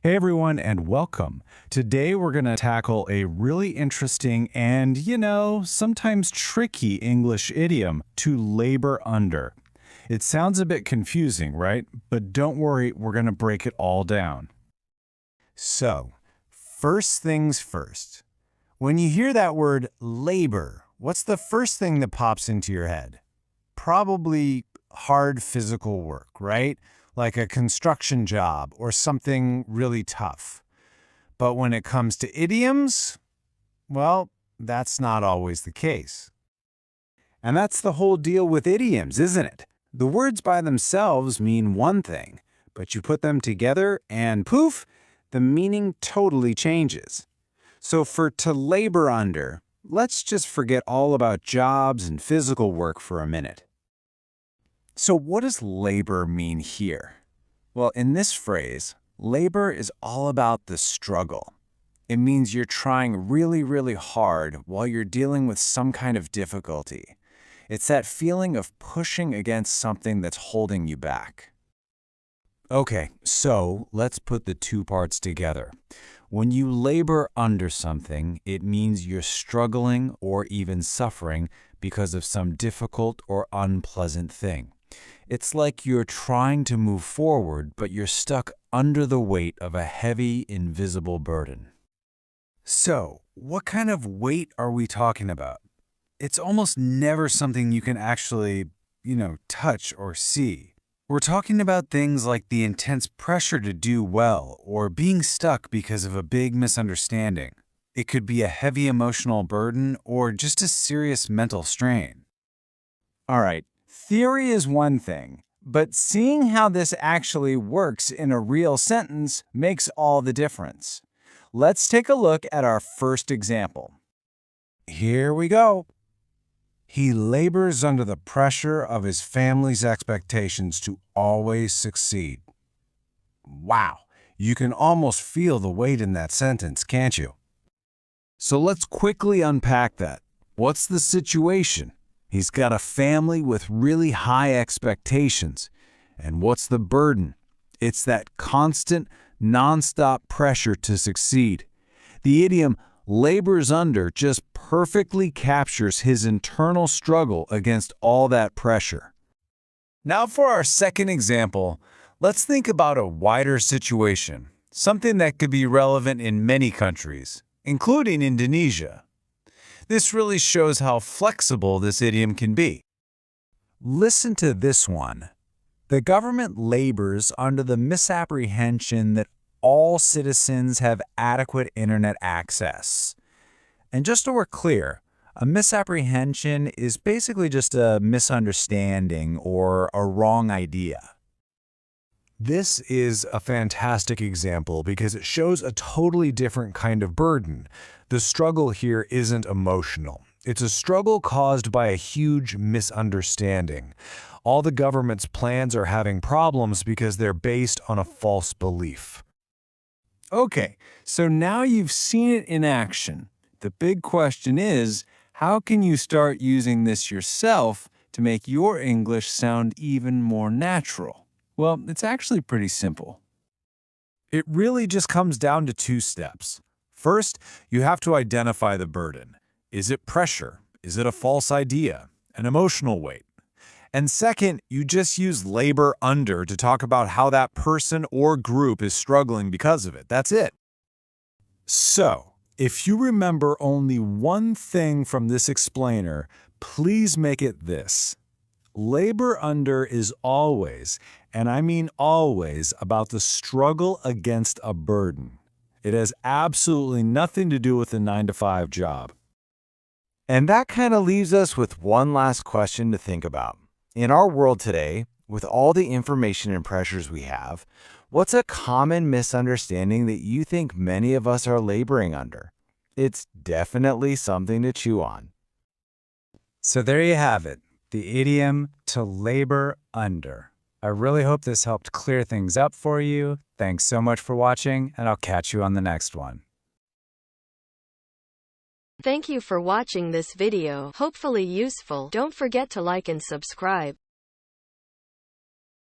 Hey everyone, and welcome. Today we're going to tackle a really interesting and, sometimes tricky English idiom, to labor under. It sounds a bit confusing, right? But don't worry, we're going to break it all down. So, first things first. When you hear that word labor, what's the first thing that pops into your head? Probably hard physical work, right? Like a construction job or something really tough. But when it comes to idioms, well, that's not always the case. And that's the whole deal with idioms, isn't it? The words by themselves mean one thing, but you put them together and poof, the meaning totally changes. So for to labor under, let's just forget all about jobs and physical work for a minute. So what does labor mean here? Well, in this phrase, labor is all about the struggle. It means you're trying really, really hard while you're dealing with some kind of difficulty. It's that feeling of pushing against something that's holding you back. Okay, so let's put the two parts together. When you labor under something, it means you're struggling or even suffering because of some difficult or unpleasant thing. It's like you're trying to move forward, but you're stuck under the weight of a heavy, invisible burden. So, what kind of weight are we talking about? It's almost never something you can actually, touch or see. We're talking about things like the intense pressure to do well or being stuck because of a big misunderstanding. It could be a heavy emotional burden or just a serious mental strain. All right, theory is one thing, but seeing how this actually works in a real sentence makes all the difference. Let's take a look at our first example. Here we go. He labors under the pressure of his family's expectations to always succeed. Wow, you can almost feel the weight in that sentence, can't you? So let's quickly unpack that. What's the situation? He's got a family with really high expectations. And what's the burden? It's that constant, nonstop pressure to succeed. The idiom labors under just perfectly captures his internal struggle against all that pressure. Now for our second example, let's think about a wider situation, something that could be relevant in many countries, including Indonesia. This really shows how flexible this idiom can be. Listen to this one. The government labors under the misapprehension that all citizens have adequate internet access. And just so we're clear, a misapprehension is basically just a misunderstanding or a wrong idea. This is a fantastic example because it shows a totally different kind of burden. The struggle here isn't emotional. It's a struggle caused by a huge misunderstanding. All the government's plans are having problems because they're based on a false belief. Okay, so now you've seen it in action. The big question is, how can you start using this yourself to make your English sound even more natural? Well, it's actually pretty simple. It really just comes down to two steps. First, you have to identify the burden. Is it pressure? Is it a false idea? An emotional weight? And second, you just use labor under to talk about how that person or group is struggling because of it. That's it. So, if you remember only one thing from this explainer, please make it this. Labor under is always, and I mean always, about the struggle against a burden. It has absolutely nothing to do with a 9-to-5 job. And that kind of leaves us with one last question to think about. In our world today, with all the information and pressures we have, what's a common misunderstanding that you think many of us are laboring under? It's definitely something to chew on. So there you have it, the idiom to labor under. I really hope this helped clear things up for you. Thanks so much for watching, and I'll catch you on the next one. Thank you for watching this video. Hopefully useful. Don't forget to like and subscribe.